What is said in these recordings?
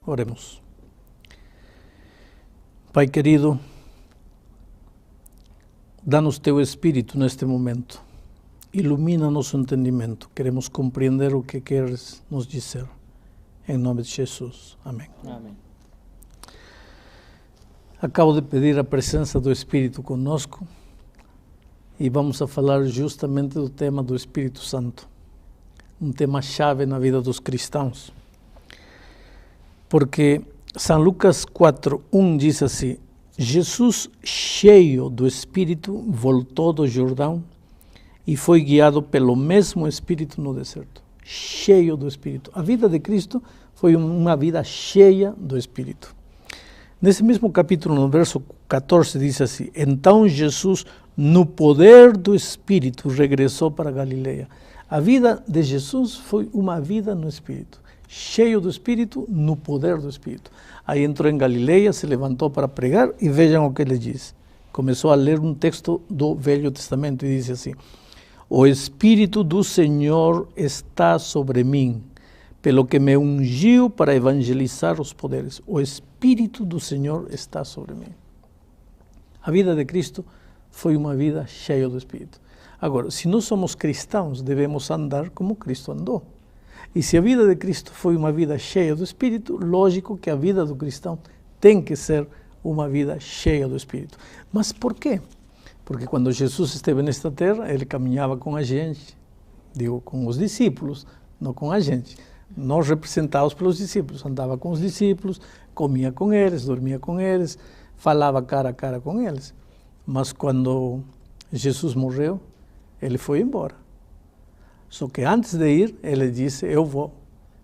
Oremos. Pai querido, dá-nos teu Espírito neste momento. Ilumina nosso entendimento. Queremos compreender o que queres nos dizer. Em nome de Jesus. Amém. Amém. Acabo de pedir a presença do Espírito conosco e vamos a falar justamente do tema do Espírito Santo. Um tema chave na vida dos cristãos. Porque São Lucas 4:1 diz assim: Jesus, cheio do Espírito, voltou do Jordão e foi guiado pelo mesmo Espírito no deserto. Cheio do Espírito. A vida de Cristo foi uma vida cheia do Espírito. Nesse mesmo capítulo, no verso 14, diz assim: Então Jesus, no poder do Espírito, regressou para Galileia. A vida de Jesus foi uma vida no Espírito. Cheio do Espírito, no poder do Espírito. Aí entrou em Galileia, se levantou para pregar e vejam o que ele diz. Começou a ler um texto do Velho Testamento e disse assim: O Espírito do Senhor está sobre mim, pelo que me ungiu para evangelizar os poderes. O Espírito do Senhor está sobre mim. A vida de Cristo foi uma vida cheia do Espírito. Agora, se nós somos cristãos, devemos andar como Cristo andou. E se a vida de Cristo foi uma vida cheia do Espírito, lógico que a vida do cristão tem que ser uma vida cheia do Espírito. Mas por quê? Porque quando Jesus esteve nesta terra, ele caminhava com a gente, digo, com os discípulos, não com a gente. Nós representados pelos discípulos, andava com os discípulos, comia com eles, dormia com eles, falava cara a cara com eles. Mas quando Jesus morreu, ele foi embora. Só que antes de ir, ele disse: eu vou,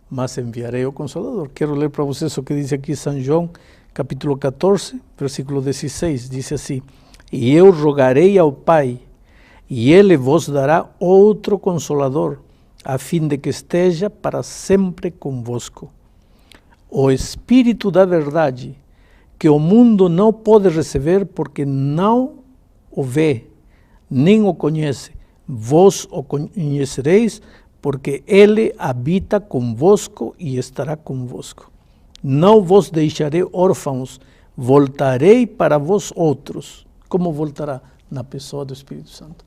mas enviarei o Consolador. Quero ler para vocês o que diz aqui São João, capítulo 14, versículo 16. Diz assim: E eu rogarei ao Pai, e Ele vos dará outro Consolador, a fim de que esteja para sempre convosco. O Espírito da verdade, que o mundo não pode receber porque não o vê, nem o conhece. Vós o conhecereis, porque Ele habita convosco e estará convosco. Não vos deixarei órfãos, voltarei para vós outros. Como voltará? Na pessoa do Espírito Santo.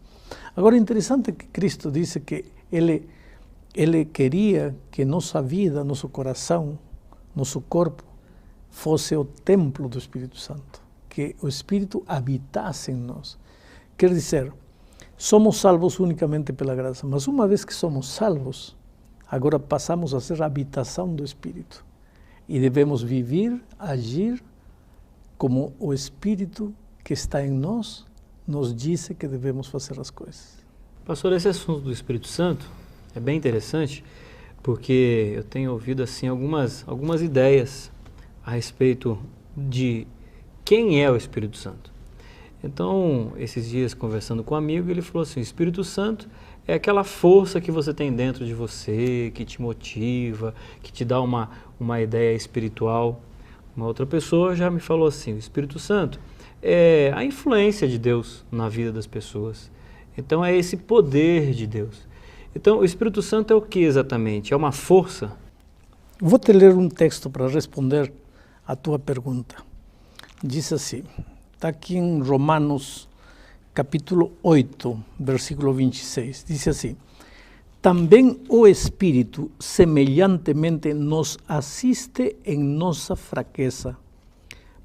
Agora, é interessante que Cristo disse que Ele queria que nossa vida, nosso coração, nosso corpo, fosse o templo do Espírito Santo. Que o Espírito habitasse em nós. Quer dizer, somos salvos unicamente pela graça, mas uma vez que somos salvos, agora passamos a ser a habitação do Espírito. E devemos viver, agir como o Espírito que está em nós nos diz que devemos fazer as coisas. Pastor, esse assunto do Espírito Santo é bem interessante, porque eu tenho ouvido assim algumas ideias a respeito de quem é o Espírito Santo. Então, esses dias, conversando com um amigo, ele falou assim: o Espírito Santo é aquela força que você tem dentro de você, que te motiva, que te dá uma ideia espiritual. Uma outra pessoa já me falou assim: o Espírito Santo é a influência de Deus na vida das pessoas. Então, é esse poder de Deus. Então, o Espírito Santo é o que exatamente? É uma força? Vou te ler um texto para responder a tua pergunta. Diz assim, está aqui em Romanos, capítulo 8, versículo 26. Diz assim: Também o Espírito semelhantemente nos assiste em nossa fraqueza,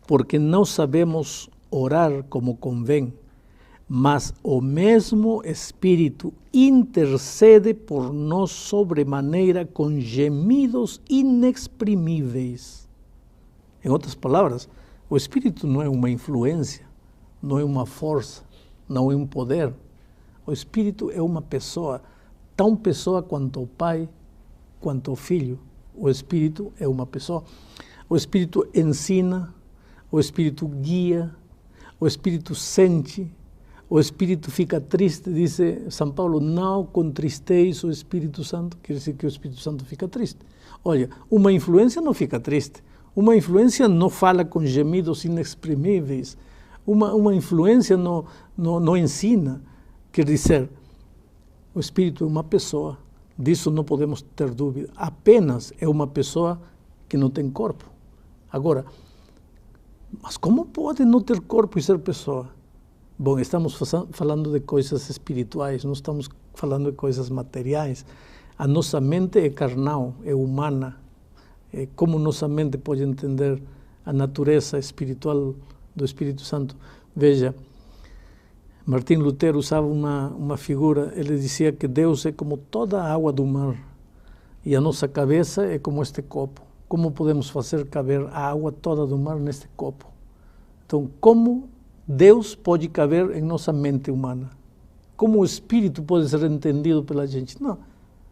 porque não sabemos orar como convém, mas o mesmo Espírito intercede por nós sobremaneira com gemidos inexprimíveis. Em outras palavras, o Espírito não é uma influência, não é uma força, não é um poder. O Espírito é uma pessoa, tão pessoa quanto o Pai, quanto o Filho. O Espírito é uma pessoa. O Espírito ensina, o Espírito guia, o Espírito sente, o Espírito fica triste, diz São Paulo: não contristeis o Espírito Santo, quer dizer que o Espírito Santo fica triste. Olha, uma influência não fica triste, uma influência não fala com gemidos inexprimíveis, uma influência não ensina, quer dizer, o Espírito é uma pessoa, disso não podemos ter dúvida, apenas é uma pessoa que não tem corpo, Agora, mas como pode não ter corpo e ser pessoa? Bom, estamos falando de coisas espirituais, não estamos falando de coisas materiais. A nossa mente é carnal, é humana. Como nossa mente pode entender a natureza espiritual do Espírito Santo? Veja, Martim Lutero usava uma figura, ele dizia que Deus é como toda a água do mar e a nossa cabeça é como este copo. Como podemos fazer caber a água toda do mar neste copo? Então, como Deus pode caber em nossa mente humana? Como o Espírito pode ser entendido pela gente? Não,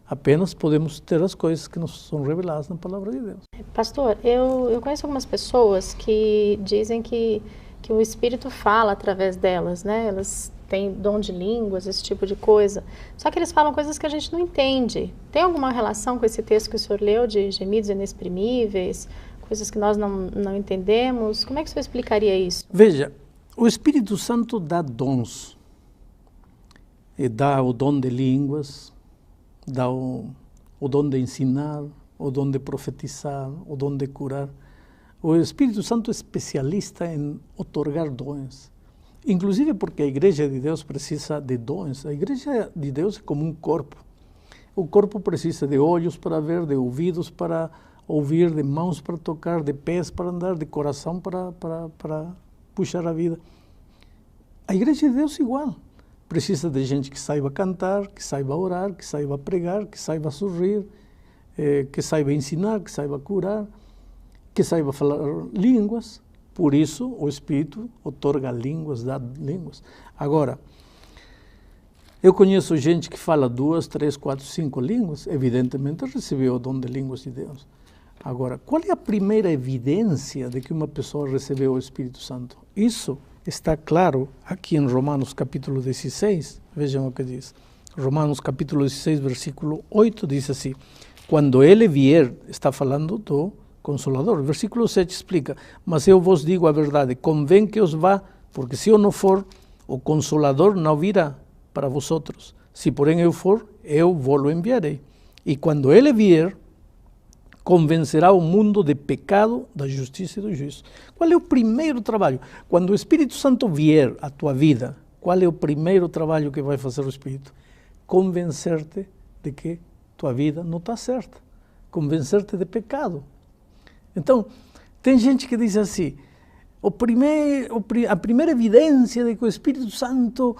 apenas podemos ter as coisas que nos são reveladas na Palavra de Deus. Pastor, eu conheço algumas pessoas que dizem que o Espírito fala através delas, né? Elas têm dom de línguas, esse tipo de coisa. Só que eles falam coisas que a gente não entende. Tem alguma relação com esse texto que o senhor leu, de gemidos inexprimíveis, coisas que nós não entendemos? Como é que o senhor explicaria isso? Veja, o Espírito Santo dá dons. E dá o dom de línguas, dá o dom de ensinar, o dom de profetizar, o dom de curar. O Espírito Santo é especialista em otorgar dons. Inclusive porque a Igreja de Deus precisa de dons. A Igreja de Deus é como um corpo. O corpo precisa de olhos para ver, de ouvidos para ouvir, de mãos para tocar, de pés para andar, de coração para puxar a vida. A Igreja de Deus é igual. Precisa de gente que saiba cantar, que saiba orar, que saiba pregar, que saiba sorrir, que saiba ensinar, que saiba curar, que saiba falar línguas. Por isso, o Espírito otorga línguas, dá línguas. Agora, eu conheço gente que fala 2, 3, 4, 5 línguas, evidentemente recebeu o dom de línguas de Deus. Agora, qual é a primeira evidência de que uma pessoa recebeu o Espírito Santo? Isso está claro aqui em Romanos capítulo 16, vejam o que diz. Romanos capítulo 16, versículo 8, diz assim: quando ele vier, está falando do Consolador. O versículo 7 explica: mas eu vos digo a verdade, convém que os vá, porque se eu não for, o Consolador não virá para vosotros. Se porém eu for, eu vos-lo enviarei. E quando ele vier, convencerá o mundo de pecado, da justiça e do juízo. Qual é o primeiro trabalho? Quando o Espírito Santo vier à tua vida, qual é o primeiro trabalho que vai fazer o Espírito? Convencer-te de que tua vida não está certa. Convencer-te de pecado. Então, tem gente que diz assim: a primeira evidência de que o Espírito Santo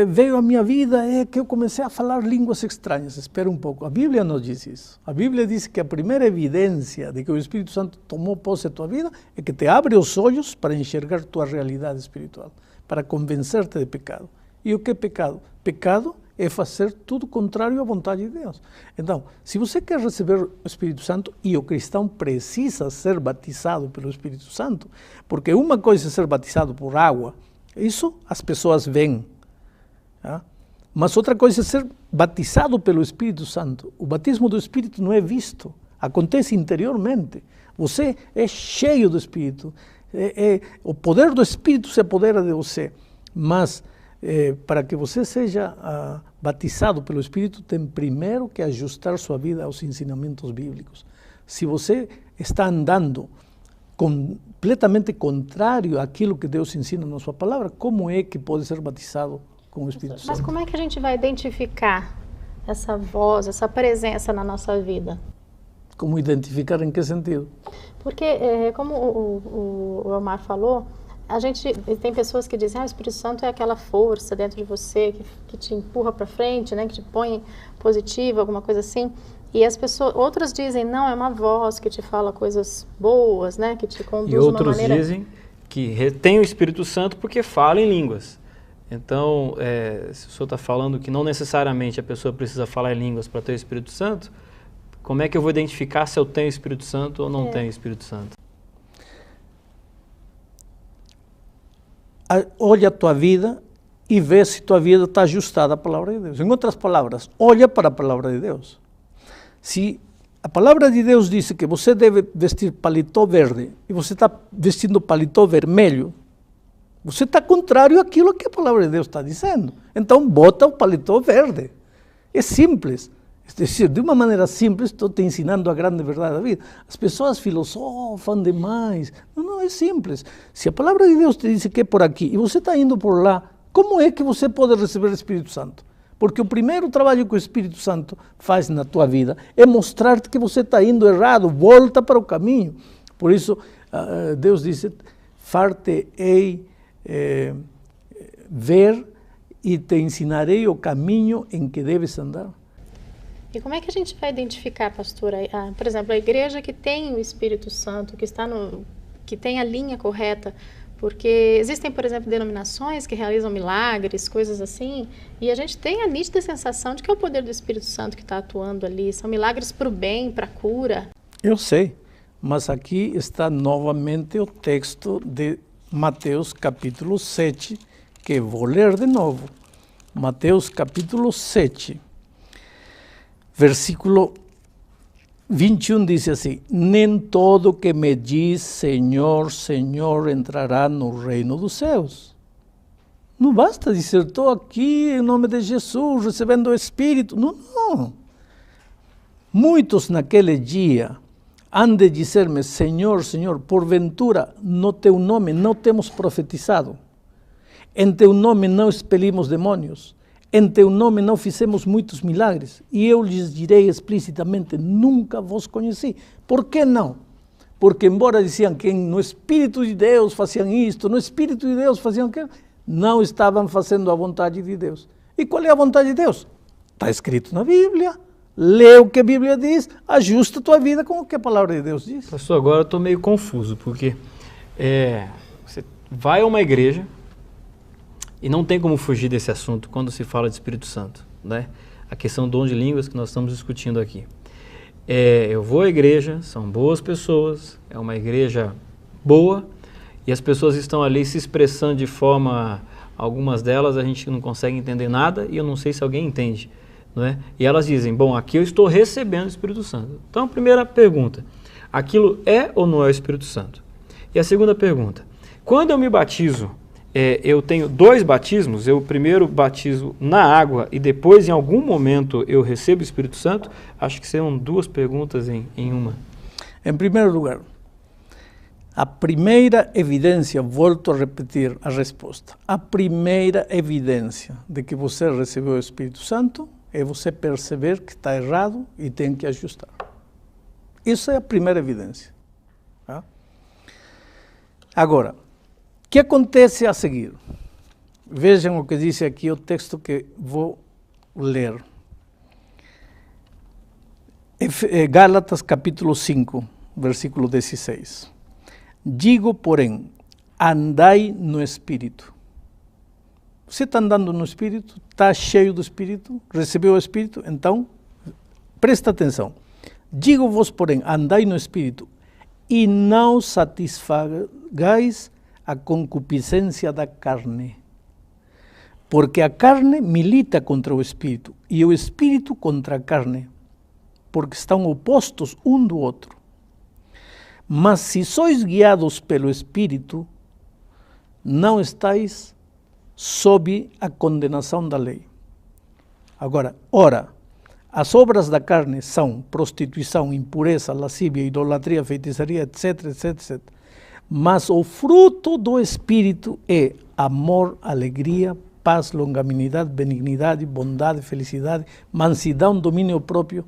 veio à minha vida é que eu comecei a falar línguas estranhas. Espera um pouco, a Bíblia não diz isso. A Bíblia diz que a primeira evidência de que o Espírito Santo tomou posse da tua vida é que te abre os olhos para enxergar tua realidade espiritual, para convencer-te de pecado. E o que é pecado? Pecado é fazer tudo contrário à vontade de Deus. Então, se você quer receber o Espírito Santo, e o cristão precisa ser batizado pelo Espírito Santo, porque uma coisa é ser batizado por água, isso as pessoas veem, tá? Mas outra coisa é ser batizado pelo Espírito Santo. O batismo do Espírito não é visto, acontece interiormente. Você é cheio do Espírito, o poder do Espírito se apodera de você, mas para que você seja batizado pelo Espírito, tem primeiro que ajustar sua vida aos ensinamentos bíblicos. Se você está andando completamente contrário àquilo que Deus ensina na sua palavra, como é que pode ser batizado com o Espírito Santo? Mas como é que a gente vai identificar essa voz, essa presença na nossa vida? Como identificar em que sentido? Porque, como o Elmar falou, a gente tem pessoas que dizem: o Espírito Santo é aquela força dentro de você que te empurra para frente, né, que te põe positivo, alguma coisa assim. E as pessoas, outras dizem: não, é uma voz que te fala coisas boas, né, que te conduz de uma maneira... E outros dizem que retém o Espírito Santo porque fala em línguas. Então, se o senhor está falando que não necessariamente a pessoa precisa falar em línguas para ter o Espírito Santo, como é que eu vou identificar se eu tenho o Espírito Santo ou não tenho o Espírito Santo? Olha a tua vida e vê se tua vida está ajustada à palavra de Deus. Em outras palavras, olha para a palavra de Deus. Se a palavra de Deus diz que você deve vestir paletó verde e você está vestindo paletó vermelho, você está contrário àquilo que a palavra de Deus está dizendo. Então, bota o paletó verde. É simples. É decir, de uma maneira simples, estou te ensinando a grande verdade da vida. As pessoas filosofam demais. Não, é simples. Se a palavra de Deus te diz que é por aqui e você está indo por lá, como é que você pode receber o Espírito Santo? Porque o primeiro trabalho que o Espírito Santo faz na tua vida é mostrar-te que você está indo errado, volta para o caminho. Por isso, Deus disse, far-te-ei ver e te ensinarei o caminho em que deves andar. E como é que a gente vai identificar, pastor, por exemplo, a igreja que tem o Espírito Santo, que tem a linha correta? Porque existem, por exemplo, denominações que realizam milagres, coisas assim, e a gente tem a nítida sensação de que é o poder do Espírito Santo que está atuando ali. São milagres para o bem, para a cura. Eu sei, mas aqui está novamente o texto de Mateus capítulo 7, que vou ler de novo. Mateus capítulo 7, versículo 21 diz assim, nem todo que me diz Senhor, Senhor entrará no reino dos céus. Não basta dizer, estou aqui em nome de Jesus, recebendo o Espírito. Não. Muitos naquele dia han de dizer-me, Senhor, Senhor, porventura no teu nome não temos profetizado, em teu nome não expelimos demônios, em teu nome não fizemos muitos milagres, e eu lhes direi explicitamente, nunca vos conheci. Por que não? Porque embora diziam que no Espírito de Deus faziam isto, no Espírito de Deus faziam aquilo, não estavam fazendo a vontade de Deus. E qual é a vontade de Deus? Está escrito na Bíblia. Lê o que a Bíblia diz, ajusta a tua vida com o que a palavra de Deus diz. Pastor, agora eu estou meio confuso, porque você vai a uma igreja e não tem como fugir desse assunto quando se fala de Espírito Santo, né? A questão do dom de línguas que nós estamos discutindo aqui. Eu vou à igreja, são boas pessoas, é uma igreja boa, e as pessoas estão ali se expressando de forma, algumas delas a gente não consegue entender nada, e eu não sei se alguém entende, não é? E elas dizem, bom, aqui eu estou recebendo o Espírito Santo. Então, a primeira pergunta, aquilo é ou não é o Espírito Santo? E a segunda pergunta, quando eu me batizo, eu tenho 2 batismos, eu primeiro batizo na água e depois em algum momento eu recebo o Espírito Santo? Acho que são 2 perguntas em uma. Em primeiro lugar, a primeira evidência, volto a repetir a resposta, a primeira evidência de que você recebeu o Espírito Santo é você perceber que está errado e tem que ajustar. Isso é a primeira evidência. Tá? Agora, o que acontece a seguir? Vejam o que diz aqui o texto que vou ler. Gálatas capítulo 5, versículo 16. Digo, porém, andai no Espírito. Você está andando no Espírito? Está cheio do Espírito? Recebeu o Espírito? Então, presta atenção. Digo-vos, porém, andai no Espírito e não satisfagais a concupiscência da carne. Porque a carne milita contra o Espírito e o Espírito contra a carne, porque estão opostos um do outro. Mas se sois guiados pelo Espírito, não estáis sob a condenação da lei. Agora, ora, as obras da carne são prostituição, impureza, lascívia, idolatria, feitiçaria, etc, etc, etc. Mas o fruto do Espírito é amor, alegria, paz, longanimidade, benignidade, bondade, felicidade, mansidão, domínio próprio.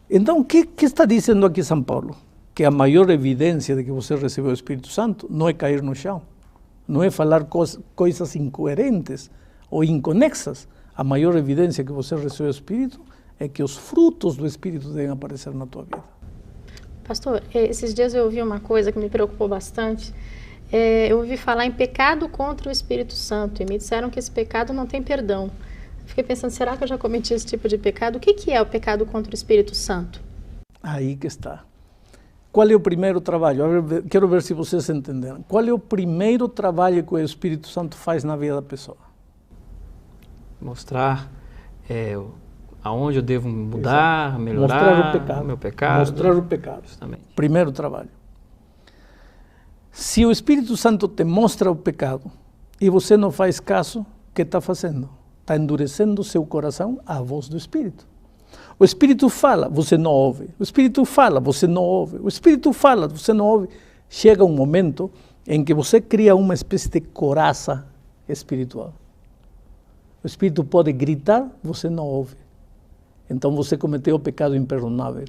Então, o que está dizendo aqui São Paulo? Que a maior evidência de que você recebeu o Espírito Santo não é cair no chão, não é falar coisas incoerentes ou inconexas. A maior evidência que você recebeu o Espírito é que os frutos do Espírito devem aparecer na tua vida. Pastor, esses dias eu ouvi uma coisa que me preocupou bastante. Eu ouvi falar em pecado contra o Espírito Santo e me disseram que esse pecado não tem perdão. Fiquei pensando, será que eu já cometi esse tipo de pecado? O que é o pecado contra o Espírito Santo? Aí que está. Qual é o primeiro trabalho? Quero ver se vocês entenderam. Qual é o primeiro trabalho que o Espírito Santo faz na vida da pessoa? Mostrar aonde eu devo mudar, exato, melhorar o meu pecado. Mostrar o pecado. Justamente. Primeiro trabalho. Se o Espírito Santo te mostra o pecado e você não faz caso, o que está fazendo? Está endurecendo o seu coração à voz do Espírito. O Espírito fala, você não ouve. O Espírito fala, você não ouve. O Espírito fala, você não ouve. Chega um momento em que você cria uma espécie de coraça espiritual. O Espírito pode gritar, você não ouve. Então você cometeu o pecado imperdonável.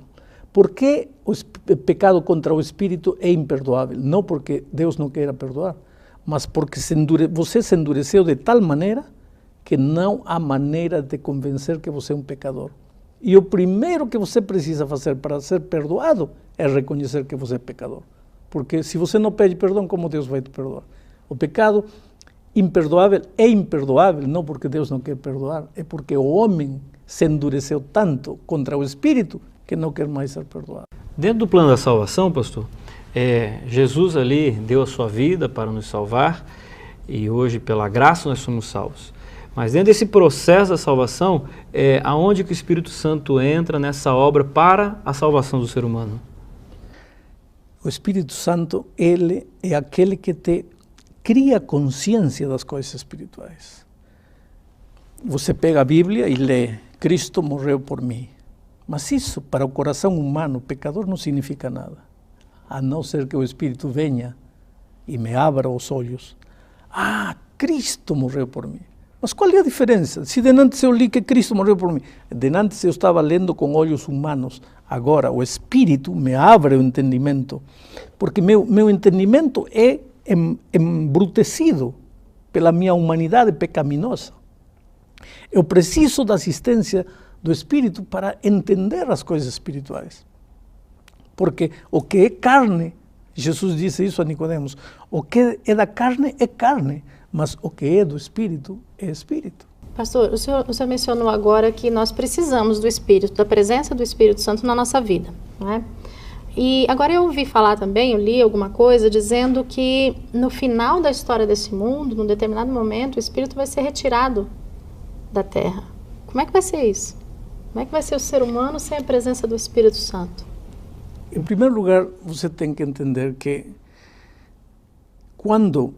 Por que o pecado contra o Espírito é imperdoável? Não porque Deus não queira perdoar, mas porque você se endureceu de tal maneira que não há maneira de convencer que você é um pecador. E o primeiro que você precisa fazer para ser perdoado é reconhecer que você é pecador. Porque se você não pede perdão, como Deus vai te perdoar? O pecado imperdoável é imperdoável, não porque Deus não quer perdoar, é porque o homem se endureceu tanto contra o Espírito que não quer mais ser perdoado. Dentro do plano da salvação, pastor, Jesus ali deu a sua vida para nos salvar e hoje, pela graça, nós somos salvos. Mas dentro desse processo da salvação, aonde que o Espírito Santo entra nessa obra para a salvação do ser humano? O Espírito Santo, ele é aquele que te cria consciência das coisas espirituais. Você pega a Bíblia e lê, Cristo morreu por mim. Mas isso, para o coração humano, pecador, não significa nada. A não ser que o Espírito venha e me abra os olhos. Ah, Cristo morreu por mim. Mas qual é a diferença? Se de antes eu li que Cristo morreu por mim, de antes eu estava lendo com olhos humanos, agora o Espírito me abre o entendimento, porque meu entendimento é embrutecido pela minha humanidade pecaminosa. Eu preciso da assistência do Espírito para entender as coisas espirituais. Porque o que é carne, Jesus disse isso a Nicodemos, o que é da carne é carne, mas o que é do Espírito é Espírito. Pastor, o senhor mencionou agora que nós precisamos do Espírito, da presença do Espírito Santo na nossa vida, não é? E agora eu ouvi falar também, eu li alguma coisa dizendo que no final da história desse mundo, num determinado momento, o Espírito vai ser retirado da Terra. Como é que vai ser isso? Como é que vai ser o ser humano sem a presença do Espírito Santo? Em primeiro lugar, você tem que entender que quando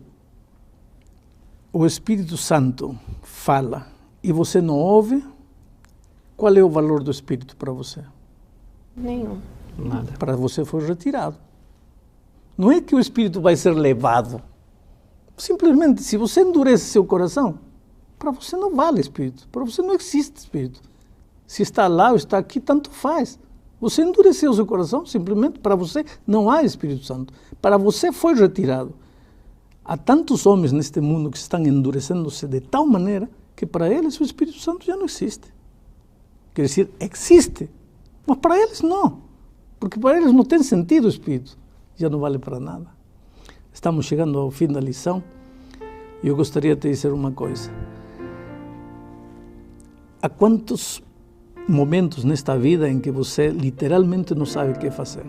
o Espírito Santo fala e você não ouve, qual é o valor do Espírito para você? Nenhum. Nada. Para você foi retirado. Não é que o Espírito vai ser levado. Simplesmente, se você endurece seu coração, para você não vale Espírito. Para você não existe Espírito. Se está lá ou está aqui, tanto faz. Você endureceu seu coração, simplesmente para você não há Espírito Santo. Para você foi retirado. Há tantos homens neste mundo que estão endurecendo-se de tal maneira que para eles o Espírito Santo já não existe. Quer dizer, existe, mas para eles não. Porque para eles não tem sentido o Espírito. Já não vale para nada. Estamos chegando ao fim da lição e eu gostaria de te dizer uma coisa. Há quantos momentos nesta vida em que você literalmente não sabe o que fazer?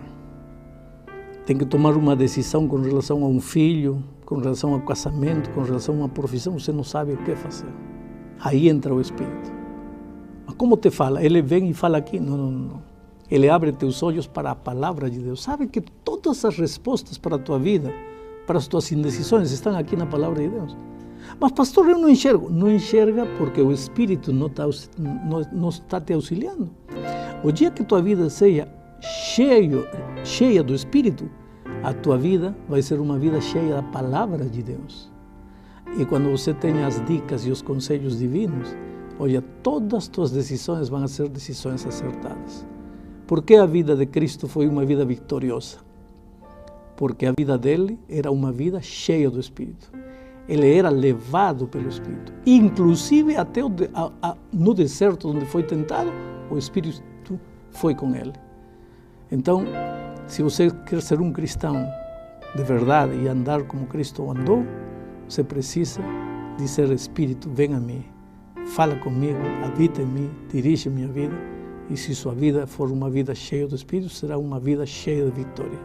Tem que tomar uma decisão com relação a um filho, com relação ao casamento, com relação a uma profissão, você não sabe o que fazer. Aí entra o Espírito. Mas como te fala? Ele vem e fala aqui? Não. Ele abre teus olhos para a palavra de Deus. Sabe que todas as respostas para a tua vida, para as tuas indecisões, estão aqui na palavra de Deus. Mas pastor, eu não enxergo. Não enxerga porque o Espírito não está te auxiliando. O dia que tua vida seja cheia do Espírito, a tua vida vai ser uma vida cheia da palavra de Deus. E quando você tem as dicas e os conselhos divinos, olha, todas as tuas decisões vão ser decisões acertadas. Porque a vida de Cristo foi uma vida vitoriosa? Porque a vida dele era uma vida cheia do Espírito. Ele era levado pelo Espírito. Inclusive até no deserto onde foi tentado, o Espírito foi com ele. Então, se você quer ser um cristão de verdade e andar como Cristo andou, você precisa dizer: Espírito, vem a mim, fala comigo, habita em mim, dirige minha vida. E se sua vida for uma vida cheia do Espírito, será uma vida cheia de vitória.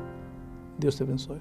Deus te abençoe.